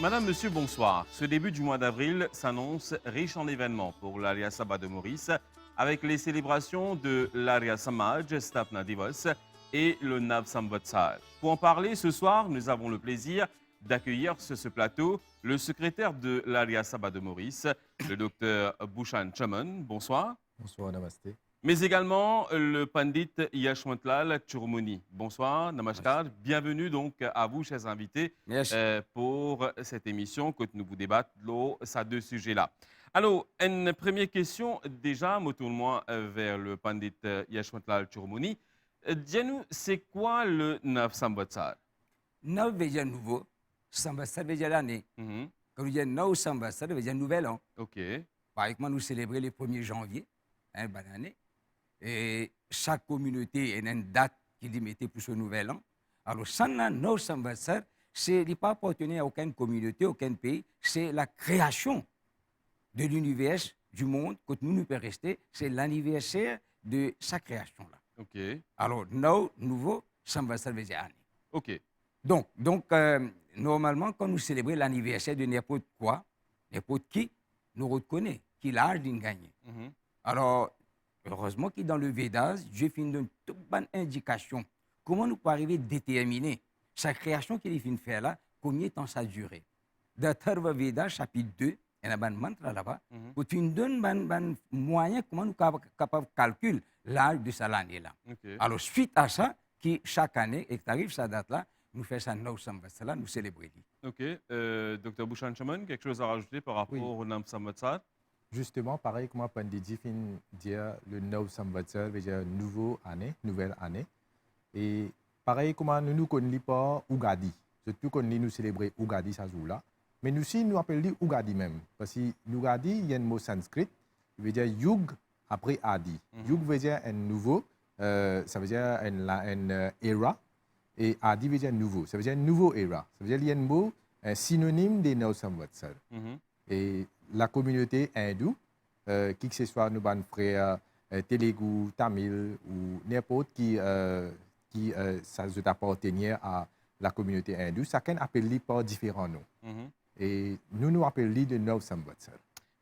Madame, monsieur, bonsoir. Ce début du mois d'avril s'annonce riche en événements pour l'Arya Sabha de Maurice, avec les célébrations de l'Arya Samaj, Stapna Divas et le Nav Samvatsar. Pour en parler, ce soir, nous avons le plaisir d'accueillir sur ce plateau le secrétaire de l'Arya Sabha de Maurice, le docteur Bhushan Chaman. Bonsoir. Bonsoir, namasté. Mais également le pandit Yashwantlal Churmuni. Bonsoir, namaskar. Bienvenue donc à vous, chers invités, Merci. pour cette émission que nous vous débattons ces deux sujets-là. Alors, une première question, déjà, me tourne-moi vers le pandit Yashwantlal Churmuni. Dis-nous, c'est quoi le Nav Samvatsar? Nov veut dire nouveau, Samvatsar veut dire l'année. Mhm. Quand nous disons Nov Samvatsar, ça veut dire nouvel an. OK. Par exemple, nous célébrons le 1er janvier, bonne année. Et chaque communauté a une date qu'il y mettait pour ce nouvel an. Alors, Sanna Nov Samvatsar, c'est ne pas appartenir à aucune communauté, aucun pays, c'est la création de l'univers, du monde, que nous pouvons rester, c'est l'anniversaire de sa création-là. OK. Alors, Nov, nouveau, Samvatsar veut dire année. OK. Donc normalement, quand nous célébrons l'anniversaire de n'importe quoi, n'importe qui, nous reconnaissons qu'il a l'âge d'une gagner. Mhm. Alors, heureusement que dans le Védas, Dieu fait une toute bonne indication. Comment nous pouvons arriver à déterminer sa création qu'il vient de faire là, combien de temps ça a duré. Dans Tharva Veda, chapitre 2, il y a un mantra là-bas, où tu nous donnes un moyen comment nous sommes capables de calculer l'âge de cette année-là. OK. Alors, suite à ça, qui chaque année, et que arrive cette date-là, nous faisons ça, nous Samvatsar, nous célébrons. OK. Docteur Bhushan Chaman, quelque chose à rajouter par rapport Oui. au Nam Samvatsar? Justement, pareil que moi, Panditji fin dire le Nov Samvatsar veut dire nouvelle année. Et pareil comme nous connaissons pas Ugadi. Surtout qu'on nous célébrer Ugadi ça jour-là. Mais nous aussi, nous appelons Ugadi même. Parce que Ugadi, il y a un mot sanskrit, il veut dire Yug après Adi. Yug veut dire un nouveau, ça veut dire une era. Et Adi veut dire nouveau. Ça veut dire nouveau era. Ça veut dire qu'il y a un mot un synonyme des Nov Samvatsar. Mhm. Et la communauté hindoue, qui que ce soit nos frères Telugu, Tamil ou n'importe qui ça appartenait à la communauté hindoue, chacun appelle par différents noms. Mhm. Et nous appelons de Nov Samvatsar.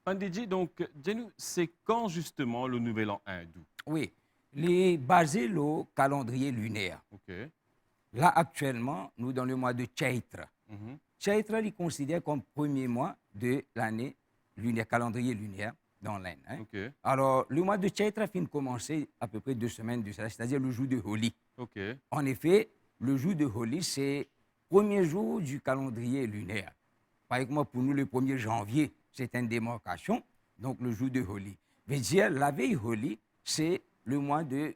Panditji, donc, dis-nous, c'est quand justement le nouvel an hindou? Oui, les basé le calendrier lunaire. OK. Là, actuellement, nous dans le mois de Chaitra. Mhm. Chaitra, il est considéré comme premier mois de l'année lunaire, calendrier lunaire dans l'Inde. OK. Alors, le mois de Chaitra vient de commencer à peu près 2 semaines de cela, c'est-à-dire le jour de Holi. OK. En effet, le jour de Holi, c'est le premier jour du calendrier lunaire. Par exemple, pour nous, le 1er janvier, c'est une démarcation, donc le jour de Holi. Veut dire, la veille Holi, c'est le mois de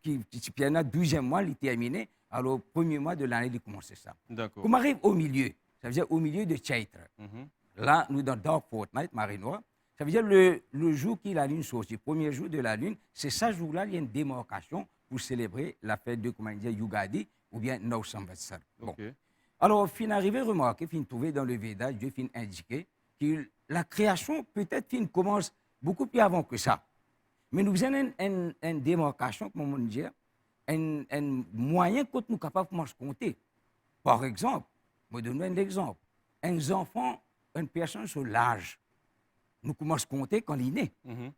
qui est le 12e mois, il est terminé. Alors, le premier mois de l'année, il commence ça. D'accord. Comme arrive au milieu, ça veut dire au milieu de Chaitra. Mhm. Là, nous dans Dark Fortnight, marée noire, ça veut dire le jour qui la lune sortit, le premier jour de la lune, c'est ce jour-là, il y a une démarcation pour célébrer la fête de, comment dire, Yugadi ou bien Nov Samvatsar. Bon. OK. Alors, fin arrivé, remarquer, fin trouvé dans le Veda, Dieu fin indiqué que la création peut-être fin commence beaucoup plus avant que ça. Mais nous avons une démarcation, comme on dit, un moyen que nous sommes capables de compter. Par exemple, je vais donner un exemple. Un enfant, une personne sur l'âge, nous commençons à compter quand il est né. Mhm.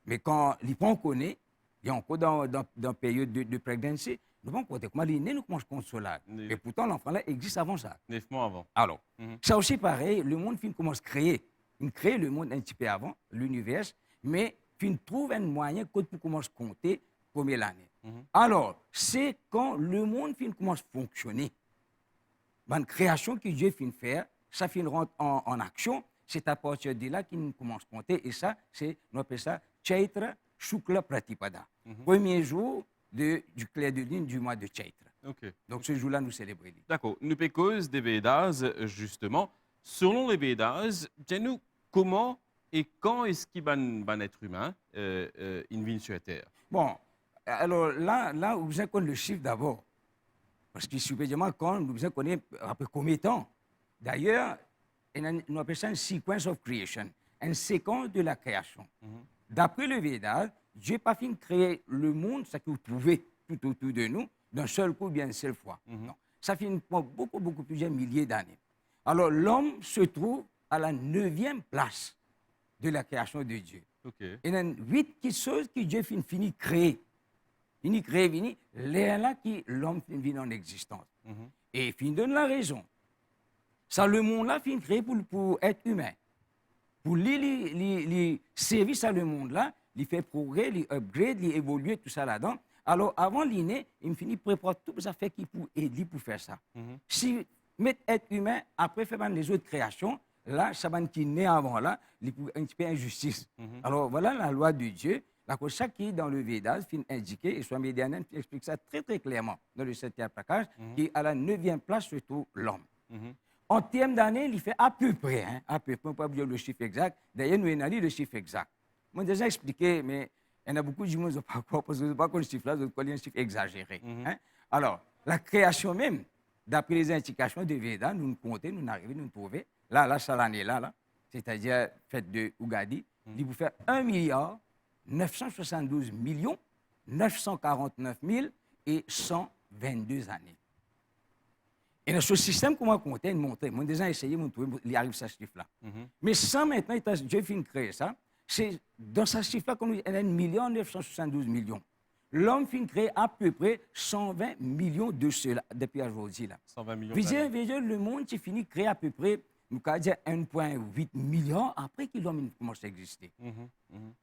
Mais quand il n'est pas connaît, il y a encore dans la période de prégnancy, nous ne compter comment il est né, nous commençons à compter sur l'âge. Oui. Et pourtant, l'enfant-là existe avant ça. 9 mois avant. Alors, Mhm. ça aussi pareil, le monde commence à créer. Il crée le monde un petit peu avant, l'univers, mais il trouve un moyen que tu commences à compter première l'année. Mhm. Alors, c'est quand le monde commence à fonctionner. La création que Dieu finit de faire, ça finit rentre en action. C'est à partir de là qu'il commence à compter. Et ça, on appelle ça Chaitra Shukla Pratipada. Premier jour du clair de lune du mois de Chaitra. OK. Donc ce jour-là, nous célébrons. D'accord. Nous cause des Védas, justement. Selon les Védas, dis-nous comment et quand est-ce qu'il va un être humain il vient sur Terre? Bon, alors là, vous avez le chiffre d'abord. Parce que supérieurement, quand nous avons connaître après combien de temps. D'ailleurs, on appelle ça une sequence of creation, une séquence de la création. D'après le Védas, Dieu n'a pas fini de créer le monde, ça que vous trouvez tout autour de nous, d'un seul coup, bien une seule fois. Non. Ça finit pour beaucoup, beaucoup plusieurs milliers d'années. Alors l'homme se trouve à la 9e place de la création de Dieu. OK. Il y a 8 choses que Dieu finit créer. Fini créer, les là qui l'homme finit en existence. Et il finit donne la raison. Ça, le monde-là finit créé pour être humain. Pour les services à le monde-là, il fait progrès, il upgrade, il évolue, tout ça là-dedans. Alors, avant l'inné, il finit préparer tout ça fait qui pour aider pour faire ça. Si mettre être humain, après faire les autres créations, là, ça va qui naît avant là, il peut un petit peu injustice. Alors, voilà la loi de Dieu. La chose chaque qui est dans le Védas fin indiqué, et Swami Dayananda explique ça très très clairement dans le 7e prakāsh, qui est à la 9e place se trouve l'homme. En termes d'année, il fait à peu près, on ne peut pas dire le chiffre exact. D'ailleurs, nous avons dit le chiffre exact. Moi, déjà expliqué, mais il y en a beaucoup de gens qui ne savent pas, parce que ce n'est pas le chiffre là, c'est un chiffre exagéré. Alors, la création même, d'après les indications de Veda, nous comptons, nous arrivons, nous trouvons, là, ça l'année là, c'est-à-dire fête de Ugadi, il vous faire 1 milliard 972 millions 949 000 et 122 années. Et dans ce système qu'on m'a compté, montré, moi déjà essayé de trouver, il arrive à ce chiffre-là. Mais sans maintenant, Dieu finit créer ça, c'est dans ce chiffre-là qu'on a 1 972 millions. L'homme finit créer à peu près 120 millions de cela depuis aujourd'hui. 120 millions d'années. Le monde qui finit créer à peu près, nous pouvons dire 1,8 milliard après que l'homme commence à exister.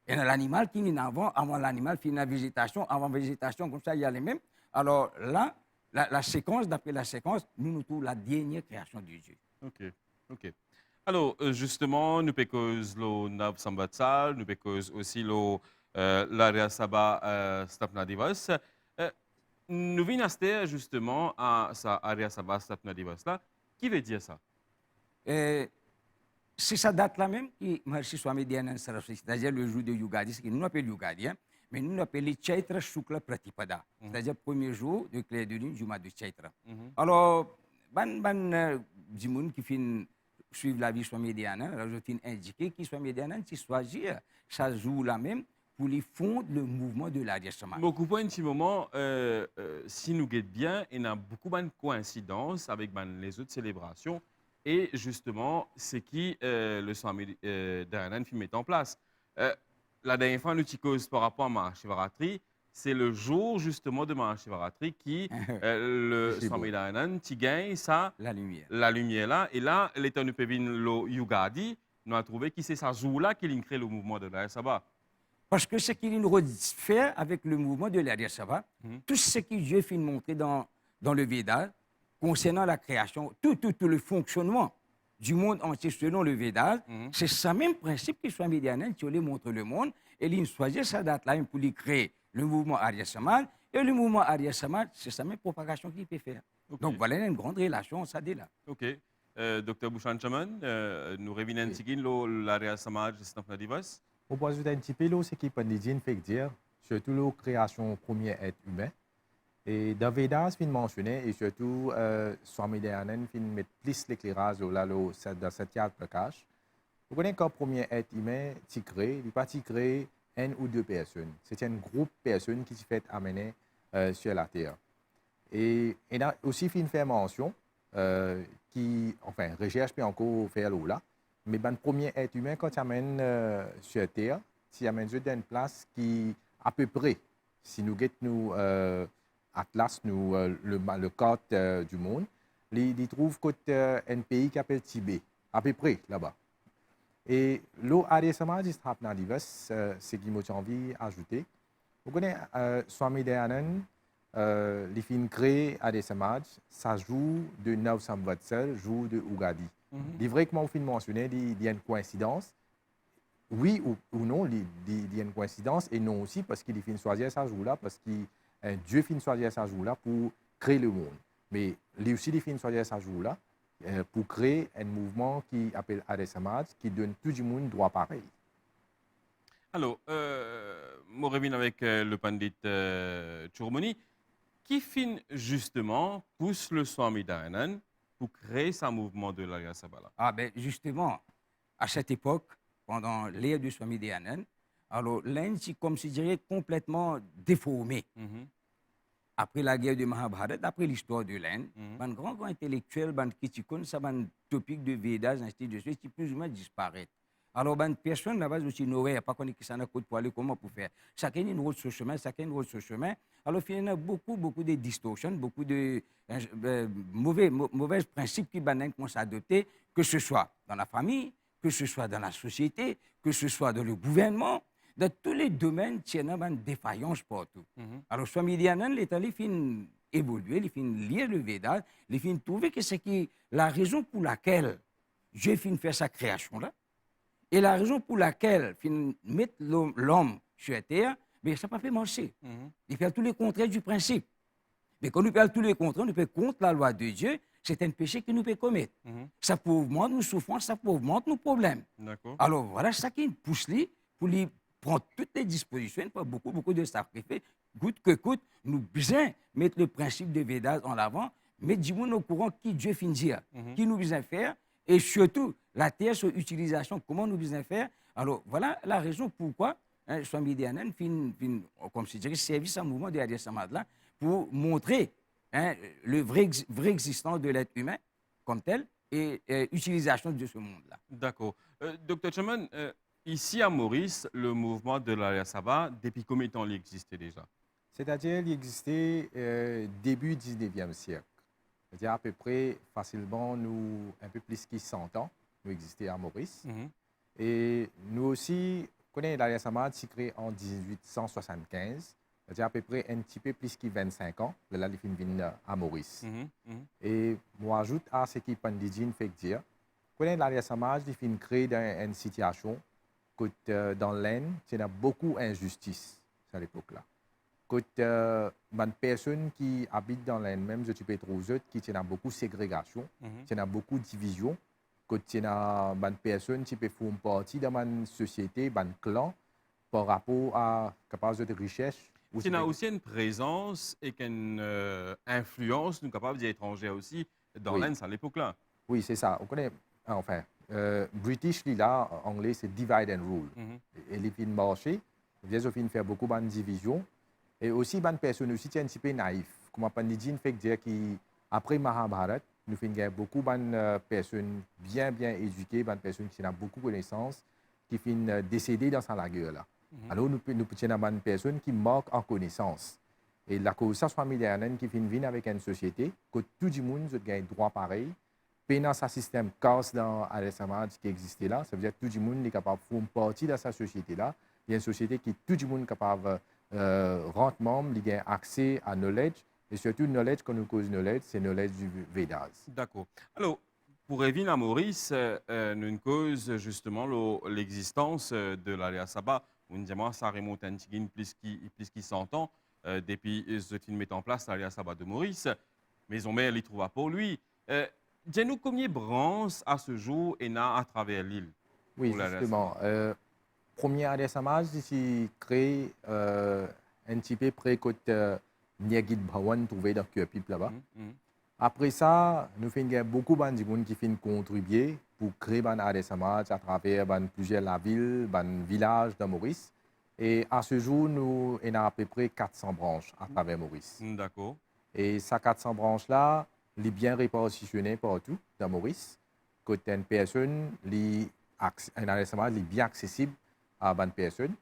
Et dans l'animal qui est avant l'animal, finit la végétation, avant la végétation, comme ça, il y a les mêmes. Alors là, la séquence, d'après la séquence, nous trouvons la dernière création de Dieu. OK. Alors, justement, nous pécose le Nav Sambatsal, nous pécose aussi le l'Arya Sabha Stapna Divas. Nous venons justement à ça Arya Sabha Stapna Divas là. Qui veut dire ça? C'est sa date-là même qui Maharshi Swami Dayananda Saraswati, c'est-à-dire le jour de Yugadi, ce que nous appelons Yugadi, mais nous l'appelons Chaitra Shukla Pratipada, c'est-à-dire le premier jour de clair de lune du mois de Chaitra. Alors, du monde qui finit suivre la vie de Swami Dayananda, alors je t'ai indiqué que Swami Dayananda, si choisir, ça joue là même pour les fondre le mouvement de l'Arya Samaj. Beaucoup pour un petit moment, si nous guettons bien, il y a beaucoup de coïncidences avec les autres célébrations. Et justement, c'est qui le Swami Dayananda met en place. La dernière fois, nous cause par rapport à Mahashivaratri, c'est le jour justement de Mahashivaratri qui le Swami Dayananda gagne ça, la lumière là. Et là, l'état de Pevin le Yugadi, nous a trouvé que c'est ce jour-là qu'il crée le mouvement de l'Arya Sabha. Parce que ce qu'il nous fait avec le mouvement de l'Arya Sabha, tout ce que Dieu fait montrer dans le Veda, concernant la création, tout le fonctionnement du monde entier selon le Védas, c'est ce même principe que Swami Dayananda qui montre le monde, et il choisit cette date-là pour lui créer le mouvement Arya Samaj, et le mouvement Arya Samaj, c'est sa même propagation qu'il peut faire. Donc voilà une grande relation, ça dit là. OK. Dr. Bhushan Chaman, nous revenons à l'Arya Samaj Stapna Divas. Au point de vue un petit peu, ce qui peut fait dire, surtout la création premier être humain. Et dans Vedas, il mentionné, et surtout, Swami Dayananda met plus l'éclairage dans cette carte prakāsh. Vous connaissez qu'un premier être humain, il n'est pas créé une ou deux personnes. C'est un groupe de personnes qui se fait amener sur la Terre. Et il a aussi fait mention, qui, enfin, recherche peut encore faire là, mais le premier être humain, quand il amène sur la Terre, il amène dans une place qui, à peu près, si nous guettons Atlas, le carte du monde, il trouve un pays qui s'appelle Tibet, à peu près là-bas. Et l'Arya Samaj Stapna Divas, c'est qui m'a envie d'ajouter. Vous connaissez Swami Dayananda, les films créés Arya Samaj, ça joue de Nav Samvatsar, joue de Ugadi. C'est vrai que moi, au mentionné, il y a une coïncidence. Oui ou non, il y a une coïncidence, et non aussi parce qu'il finit choisir ça jour-là, parce que Dieu finit choisir ça jour-là pour créer le monde. Mais lui aussi, il finit choisir ça jour-là pour créer un mouvement qui appelle Arya Samaj, qui donne tout le monde droit pareil. Alors, je reviens avec le pandit Churmoni, qui finit justement pousse le Swami Dayananda pour créer ce mouvement de l'Arya Sabha. Ah ben justement, à cette époque, pendant l'ère du Swami Dayananda, alors l'Inde, c'est comme si je dirais complètement déformé. après la guerre de Mahabharata, après l'histoire de l'Inde, un grand intellectuel, un critique, ça un topic de Vedas, ainsi de suite, qui plus ou moins disparaît. Alors, personne là-bas aussi n'aurait pas connu qui s'en a côté pour aller comment pour faire. Chacun a une route sur chemin, chacun a une route sur chemin. Alors, il y a beaucoup de distorsions, beaucoup de mauvais principes qui commencent à adopter, que ce soit dans la famille, que ce soit dans la société, que ce soit dans le gouvernement. Dans tous les domaines, il y a une défaillance partout. Alors, Swami Dayananda, l'État, il fait évoluer, il fait lire le Veda, il fait trouver que c'est la raison pour laquelle Dieu fait faire sa création-là, et la raison pour laquelle il met l'homme sur la terre, mais ça n'a pas fait marcher. Il fait tous les contraires du principe. Mais quand nous faisons tous les contraires, nous faisons contre la loi de Dieu, c'est un péché que nous pouvons commettre. Ça augmente nos souffrances, ça augmente nos problèmes. Alors voilà, ça qui pousse lui pour lui prendre toutes les dispositions, pas beaucoup de sacrifices, coûte que coûte, nous besoin mettre le principe de Vedas en avant, mettre du monde au courant qui Dieu finit dire, qui nous besoin faire, et surtout la terre, son utilisation, comment nous besoin faire. Alors voilà la raison pourquoi Swami Dayananda comme je dirais, service à un mouvement de Arya Samaj là, pour montrer le vrai existence de l'être humain comme tel et utilisation de ce monde-là. D'accord. Docteur Chaman, ici à Maurice, le mouvement de l'Arya Sabha, depuis combien de temps il existait déjà? C'est-à-dire qu'il existait début 19e siècle. C'est-à-dire à peu près, facilement, nous, un peu plus que 100 ans, nous existons à Maurice. Et nous aussi, connaissons l'Arya Samaj, c'est créé en 1875. C'est-à-dire à peu près un petit peu plus que 25 ans, de là, il vient à Maurice. Et moi, j'ajoute à ce que Pandidji fait dire, connaissons l'Arya Samaj, il fait créer dans une situation que dans l'Inde, il y a beaucoup d'injustice à l'époque-là. Que les personnes qui habitent dans l'Inde, même je peux trouver qu'il y a beaucoup de ségrégation, il y a beaucoup de division, que il y a des personnes qui peuvent faire partie de une société, d'un clan, par rapport à la capacité de richesse. Il y a aussi une présence et une influence, nous capables d'étrangers aussi, dans l'Inde à l'époque-là. Oui, c'est ça. On connaît, enfin, British, là, en anglais, c'est divide and rule. Et les films marché, ils ont fait beaucoup de divisions. Et aussi, les personnes aussi un petit peu naïves. Comme Pandidji fait dire qu'après Mahabharata, nous avons beaucoup de personnes bien éduquées, de personnes qui ont beaucoup de connaissances, qui finissent décédées dans la guerre là. Alors, nous avons des personnes qui manquent en connaissance. Et la cause, ça, Swami Dayananda qui vient avec une société, que tout le monde a un droit pareil. Pendant ce système casse dans Arya Samaj qui existait là, ça veut dire que tout le monde est capable de faire partie de cette société-là. Il y a une société qui tout le monde est capable rendre membre, il a accès à knowledge, et surtout knowledge, quand nous cause knowledge, c'est knowledge du Vedas. D'accord. Alors, pour revenir à Maurice, nous cause justement l'existence de l'Arya Sabha. On dit que ça remonte à plus qui 100 ans depuis ce qui met en place l'Arya Sabha de Maurice. Maison mère, il trouva pour lui. Dis-nous combien de branches à ce jour et à travers l'île? Oui, justement. Premier Arya Samaj, ici, créé un petit peu près de Nyagid Bhawan, trouvé dans le Kirpip là-bas. Après ça, nous faisons beaucoup de gens qui ont contribué pour créer un Arya Samaj à travers plusieurs villes, villages de Maurice. Et à ce jour, nous avons à peu près 400 branches à travers Maurice. D'accord. Et ces 400 branches-là, sont bien répartitionnées partout dans Maurice. Côté une personne, un Arya Samaj est bien accessible à bonne personne.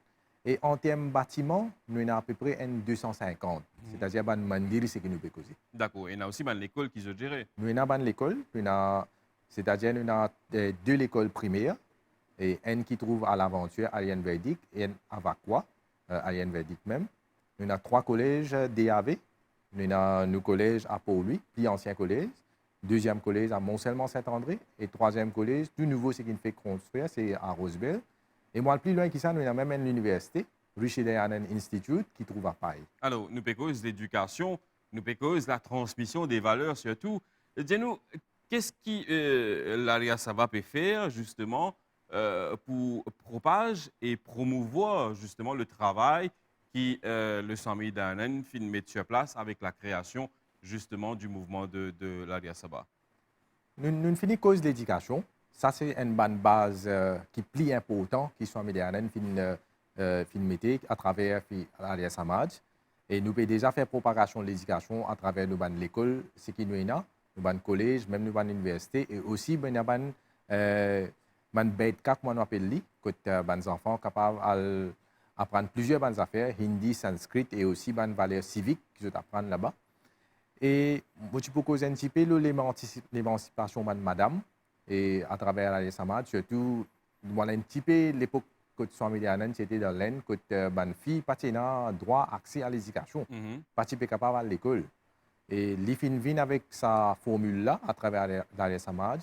Et en termes de bâtiments, nous avons à peu près 250. C'est-à-dire un mandir, c'est que nous pouvons causer. D'accord. Et il y a aussi l'école qui se gère. Nous avons l'école, c'est-à-dire nous avons deux écoles primaires, et une qui trouve à l'Aventure, Aryan Vedic, et une à Vakwa, Aryan Vedic même. Nous avons 3 collèges DAV. Nous avons nos collèges à Pau-Louis, puis ancien collège. Deuxième collège à Mont-Selman-Saint-André. Et troisième collège, tout nouveau, ce qu'il fait construire, c'est à Rosebel. Et moi, le plus loin que ça, nous avons même une université, Rishi Dayananda Institute, qui trouve à Paris. Alors, nous pécons l'éducation, nous pécons la transmission des valeurs surtout. Dis-nous, qu'est-ce que l'Arya Sabha peut faire justement pour propager et promouvoir justement le travail qui le Swami Dayananda finit mettre sur place avec la création justement du mouvement de l'Arya Sabha? Nous finissons cause de l'éducation. Ça, c'est une bonne base qui est plus importante que Swami Dayananda finit mettre à travers l'Arya Samaj. Et nous pouvons déjà faire propagation de l'éducation à travers l'école, ce qui nous est là, nous collège, même nous l'université, et aussi nous avons bête comme on appelle li, que les enfants capables d'apprendre plusieurs bonnes affaires, hindi, sanskrit, et aussi des valeurs civiques qu'ils apprennent là-bas. Et moi, tu peux causer un petit peu l'émancipation de madame, et à travers la Samad, surtout, voilà un petit peu l'époque que c'était dans l'aine, que les filles n'ont droit accès à l'éducation, pas capable à l'école. Et les filles viennent avec sa formule-là à travers la Samad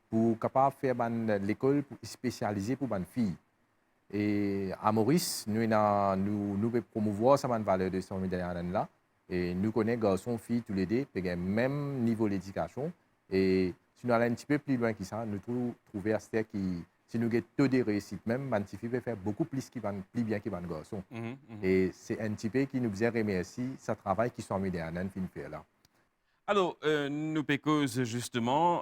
pour capable faire l'école spécialisée pour les filles. Et à Maurice, nous promouvoir cette valeur de son là. Et nous connaissons garçons, filles, tous les deux, qui ont le même niveau d'éducation. Et si nous allons un petit peu plus loin que ça, nous trouvons à ce qui, si nous avons taux de réussite même, les filles peuvent faire beaucoup plus bien que les garçons. Et c'est un petit peu qui nous remercie ce travail qui sont mis derrière nous faire là. Alors, nous pécose justement,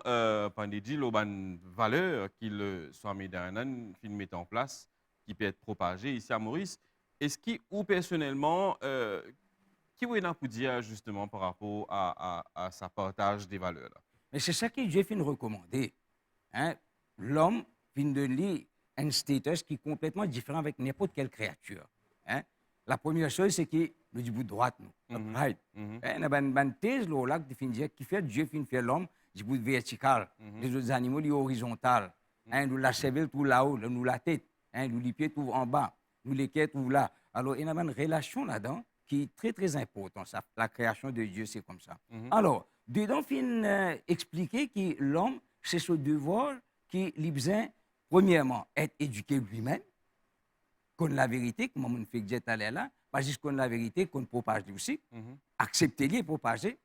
Pandidji, les valeurs qu'ils sont mis derrière nous, film mettent en place, qui peut être propagée ici à Maurice. Est-ce que, ou personnellement, qui vous pour dire justement par rapport à sa partage des valeurs là? Mais c'est ça que Dieu fin recommander. Hein? L'homme fin de lui un status qui est complètement différent avec n'importe quelle créature. Hein? La première chose, c'est que nous du bout de droite, nous. Right. Nous avons une thèse là qui fait Dieu fin faire l'homme du bout vertical, les autres animaux du horizontal. Hein? Nous la cervelle tout là-haut, nous la tête, hein? Nous les pieds tout en bas, nous les quêtes tout là. Alors, il y a une relation là-dedans qui est très, très importante. La création de Dieu, c'est comme ça. Alors, dedans, fin expliquer que l'homme, c'est ce devoir qu'il a besoin, premièrement, être éduqué lui-même, connaître la vérité, comme on fait que allé là, pas juste connaître la vérité, qu'on propage aussi, accepter et propager.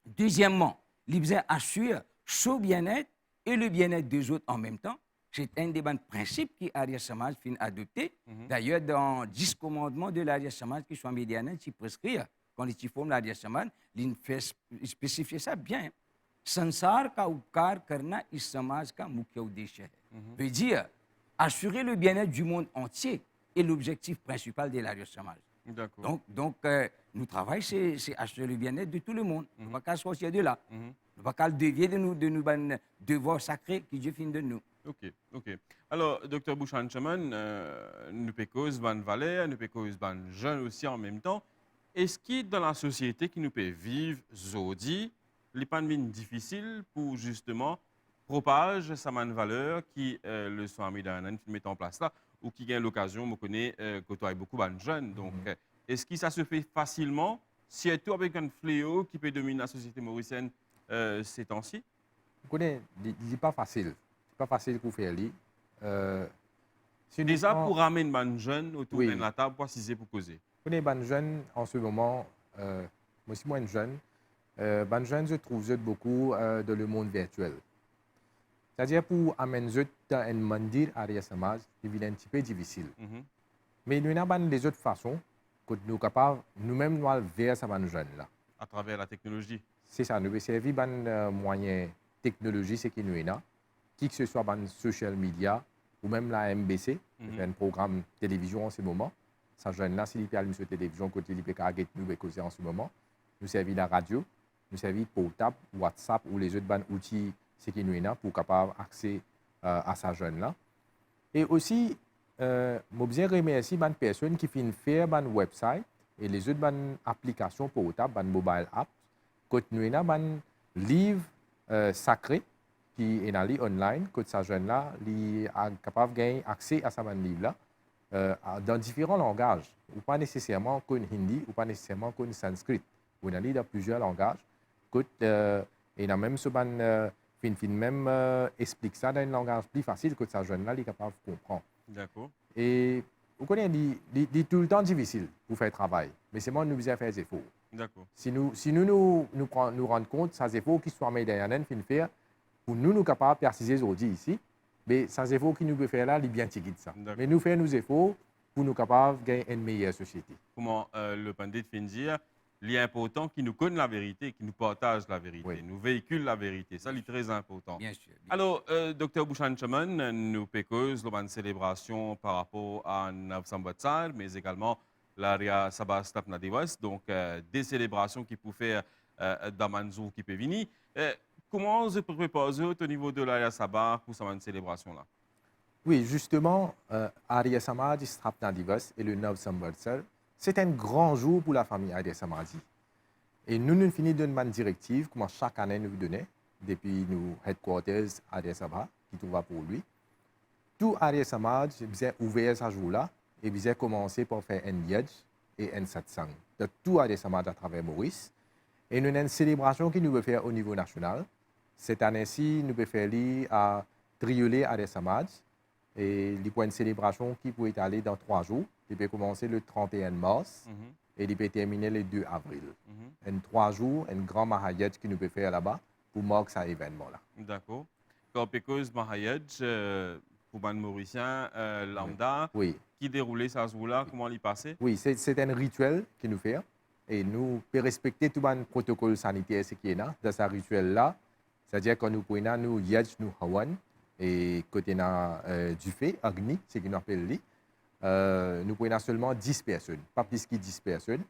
Deuxièmement, il a besoin assurer son bien-être et le bien-être des autres en même temps. C'est un des principes que Arya Samaj fin adopté. D'ailleurs, dans 10 commandements de l'Arya Samaj qui sont médianés, qui prescrivent, quand ils forment l'Arya Samaj, ils spécifient ça bien. Sansar ka upkar karna is samaj ka mukhya uddesha hai. Veut dire assurer le bien-être du monde entier est l'objectif principal de l'Arya Samaj. Donc nous travaillons, c'est assurer le bien-être de tout le monde. On ne va pas sortir de là. On ne va pas le dévier de nous devoirs sacrés que Dieu fait de nous. Ok. Alors, Dr. Bouchan-Chaman, nous pécose ban valeur, nous pécose ban jeunes aussi en même temps. Est-ce qu'il dans la société qui nous peut vivre aujourd'hui, les pandémies difficiles pour justement propager sa valeur qui le sont mis dans un qui met en place là ou qui gagne l'occasion, me connaît côtoyer beaucoup de jeunes. Donc, est-ce que ça se fait facilement, surtout avec un fléau qui peut dominer la société mauricienne ces temps-ci? Vous connaissez, c'est pas facile. C'est pas facile pour faire lui. Déjà pour ramener les jeunes autour de la table, pour si pour causer. Vous connaissez les jeunes en ce moment, moi aussi moins jeune, les jeunes se trouvent beaucoup dans le monde virtuel. C'est-à-dire pour amener dans un mandir à Arya Samaj, c'est un petit peu difficile. Mais nous avons des autres façons que nous sommes capables nous-mêmes de vers ces jeunes là. À travers la technologie. C'est ça, nous avons servi des moyens technologiques, ce qui nous est là. Qui que ce soit dans les social media ou même la MBC, qui fait un programme de télévision en ce moment. Ces jeunes-là, s'ils peuvent aller sur la télévision, côté ils peuvent nous causer en ce moment. Nous servons la radio, nous servons portable, WhatsApp ou les autres outils ce qui nous est là pour capable accès à ces jeunes-là. Et aussi, je bien remercier les personnes qui font faire un website et les autres applications portables, un mobile app, que nous avons un livre sacré qui est online, que ces jeunes-là sont capables de gagner accès à ce livre-là dans différents langages, ou pas nécessairement qu'en hindi, ou pas nécessairement qu'en sanskrit. On a dans plusieurs langages. Et même ce même explique ça dans un langage plus facile que ces jeunes-là sont capables de comprendre. D'accord. Et vous connaissez, c'est tout le temps difficile pour faire le travail, mais c'est moi qui nous faisons faire des efforts. D'accord. Si nous rendons compte de ces efforts qui sont mis derrière nous, faire pour nous capables de préciser aujourd'hui ici, mais ces efforts qui nous peuvent faire là, ils bien tiqués ça. Mais nous faisons nos efforts pour nous capables de gagner une meilleure société. Comment le pandit fait dire, il est important qu'il nous connaisse la vérité, qu'il nous partage la vérité, nous véhicule la vérité. Ça, c'est très important. Bien sûr. Alors, Dr. Bouchan-Chaman, nous pécose une célébration par rapport à Navsambatsal, mais également l'Arya Sabah Stapna Divas, donc des célébrations qui pouvaient faire d'Amanzou qui peut venir. Comment vous préparez au niveau de l'Arya Sabah pour cette célébration-là? Oui, justement, Arya Samaj Stapna Divas et le 9 Samvatsar, c'est un grand jour pour la famille Arya Samadji. Et nous finissons d'une manne directive, comme chaque année nous donnons, depuis nos headquarters Arya Sabha, qui trouve pour lui. Tout Arya Samaj a ouvert ce jour-là et a commencé par faire un yaj et un satsang de tout Arya Samaj à travers Maurice. Et nous avons une célébration qui nous veut faire au niveau national. Cette année-ci, nous pouvons faire à Triolet Arya Samaj. Et il y a une célébration qui peut aller dans 3 jours. Il peut commencer le 31 mars et il peut terminer le 2 avril. En 3 jours, un grand Mahayaj qui nous peut faire là-bas pour marquer cet événement-là. D'accord. Quand Pécose Mahayaj, pour les Mauriciens, lambda, Oui. qui déroulait ça jour-là, comment il passait? Oui, c'est un rituel que nous faisons. Et nous pouvons respecter tout le protocole sanitaire qui est là, dans ce rituel-là. C'est-à-dire que nous pouvons nous yaj, nous hawan, et côté du fait, Agni, c'est ce qu'on appelle nous pouvons seulement 10 personnes, pas plus que 10 personnes.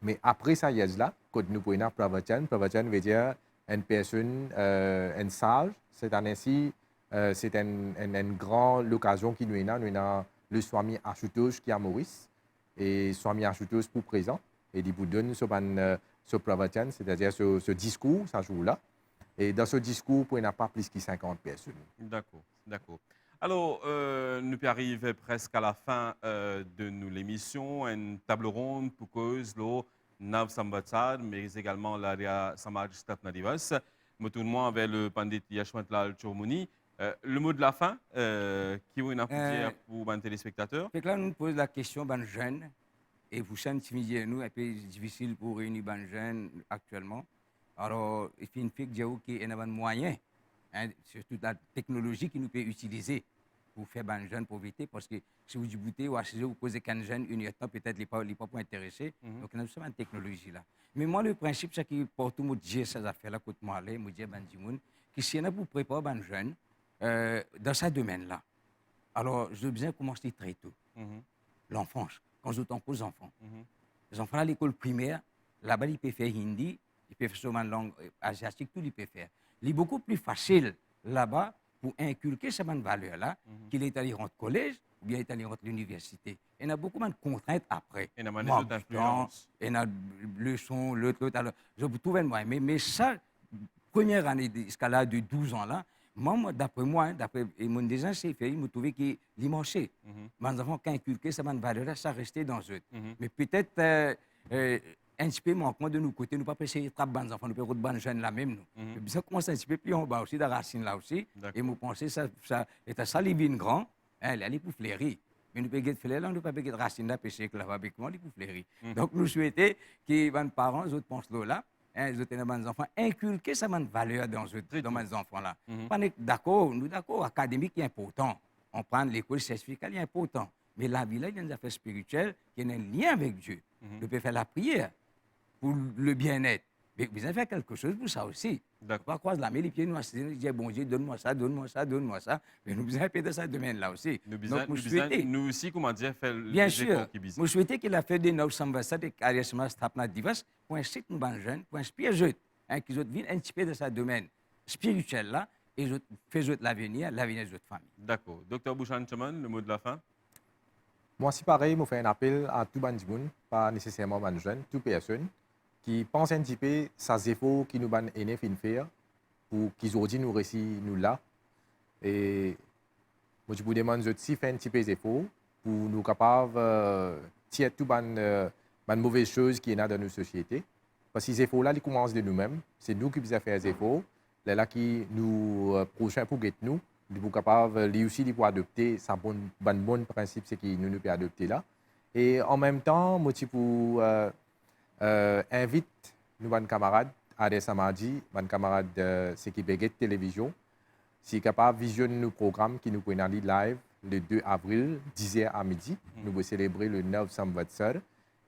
Mais après ça, là, quand nous pouvons pravachan veut dire une personne, un sage. Cette année-ci, c'est une grande occasion qui nous est là. Nous avons le Swami Ashutosh qui est à Maurice, et Swami Ashutosh pour présent, et il vous donne ce pravachan, c'est-à-dire ce discours, ça joue-là. Et dans ce discours, il n'y a pas plus que 50 personnes. D'accord, d'accord. Alors, nous arrivons presque à la fin de l'émission. Une table ronde pour cause le Nav Sambatsar, mais également l'Arya Samaj Stapna Divas. Moi, tout le monde avec le Pandit Yashwantlal Chormouni. Le mot de la fin, qui est une dire pour les téléspectateurs? Fait que là, nous nous posons la question, ben jeunes, et vous savez, nous, un peu difficile pour réunir ben jeunes actuellement. Alors, il faut une qui est un moyen, hein, surtout la technologie qui nous peut utiliser pour faire des jeunes pauvreté, parce que si vous débutez ou si vous posez qu'un jeune, une temps, peut-être il n'est pas intéressé. Donc, nous sommes en technologie là. Mais moi, le principe, c'est que pour tout le monde, j'ai ces affaires-là, quand moi, je dis à que si on a pour préparer des jeunes dans ce domaine-là, alors je veux bien commencer très tôt. L'enfance, quand je t'en aux enfants. Les enfants à l'école primaire, là-bas, ils peuvent faire hindi. Ils peuvent faire une langue asiatique, tout ils peuvent faire. Il est beaucoup plus facile là-bas pour inculquer cette valeur-là qu'il est allé rentrer au collège ou bien il est allé rentrer à l'université. Il y a beaucoup de contraintes après. Il y a des autres influences. Il y a le son, l'autre. Alors, je vous trouve moi. Mais ça, première année de ce cas-là, de 12 ans là, moi, d'après moi, d'après mon déjà c'est fait, il me trouvait qu'il marchait. Mais nous avons inculqué cette valeur-là, ça restait dans eux. Mais peut-être un petit peu manquement de nos côtés, nous ne pouvons pas essayer de travailler les enfants, nous pouvons pas jeunes là même. Nous. Ça commence un petit peu plus en bas aussi, dans la racine là aussi. Et nous pensons que ça est ça, les vignes grands, elle est pour fleurir. Mais nous ne pouvons pas fleurir là, nous ne pouvons pas racine là, péché que là, avec moi, pour fleurir. Donc nous souhaitons que les parents, les autres pensent là, les autres les enfants, inculquer cette valeur dans les enfants là. Pas d'accord, nous d'accord, académique est important. On prend l'école certificale, est important. Mais la vie là, il y a une affaire spirituelle qui a un lien avec Dieu. Nous pouvons faire la prière pour le bien-être. Mais vous avez fait quelque chose pour ça aussi. Pas croiser la main, les pieds noirs, dire bon Dieu, donne-moi ça, donne-moi ça, donne-moi ça. Mais nous avons fait de ça domaine-là aussi. Nous aussi, comment dire, faire bien sûr, nous souhaitons qu'il a fait des 927 et Ariasma Stapna Divas pour inciter nos jeunes, pour inspirer eux, qu'ils viennent un petit peu de ce domaine spirituel-là et faire l'avenir de notre famille. D'accord. Docteur Bouchan Chaman, le mot de la fin? Moi, c'est pareil, je fais un appel à tout le monde, pas nécessairement les jeunes, toute personne qui pense un petit peu ces efforts qui nous ont aidé à faire pour qu'ils aujourd'hui nous réussissent nous là. Et moi, je vous demande aussi de faire un petit peu d'efforts pour nous capables de tirer toutes les mauvaises choses qui sont dans nos sociétés. Parce que ces efforts-là, ils commencent de nous-mêmes. C'est nous qui devons faire des efforts. Là, qui nous prochains pour nous. Nous sommes capables lui aussi de adopter ce bon principe que nous pouvons adopter là. Et en même temps, moi, je invite nos camarades à des samadis, nos camarades de ce qui est télévision, si capable de visionner nos programmes qui nous pouvons aller live le 2 avril, 10h à midi. Nous allons célébrer le 9 Samvatsar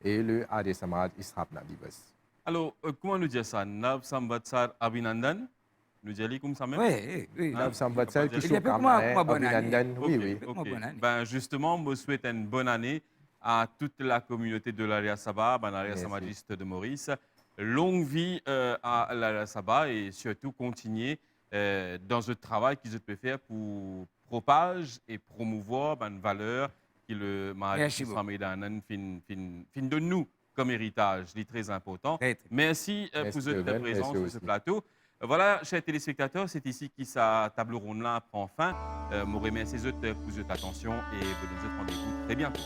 et le Arya Samaj Stapna Divas. Alors, comment nous dire ça? 9 Samvatsar Abhinandan? Nous disons comme ça même? Oui. 9 Samvatsar qui sont Abhinandan. Oui. Ben, justement, je souhaite une bonne année à toute la communauté de l'Aria Saba, l'Aria Merci. Samajiste de Maurice. Longue vie à l'Aria Saba et surtout continuer dans ce travail qu'ils peuvent faire pour propager et promouvoir une valeur que le Merci beaucoup. Mahajis fin de nous comme héritage, c'est très important. Très, très. Merci pour Merci, votre Evel, présence merci sur ce aussi. plateau. Voilà, chers téléspectateurs, c'est ici que sa table ronde-là prend fin. Je vous remercie pour votre attention et vous donne rendez-vous très bientôt.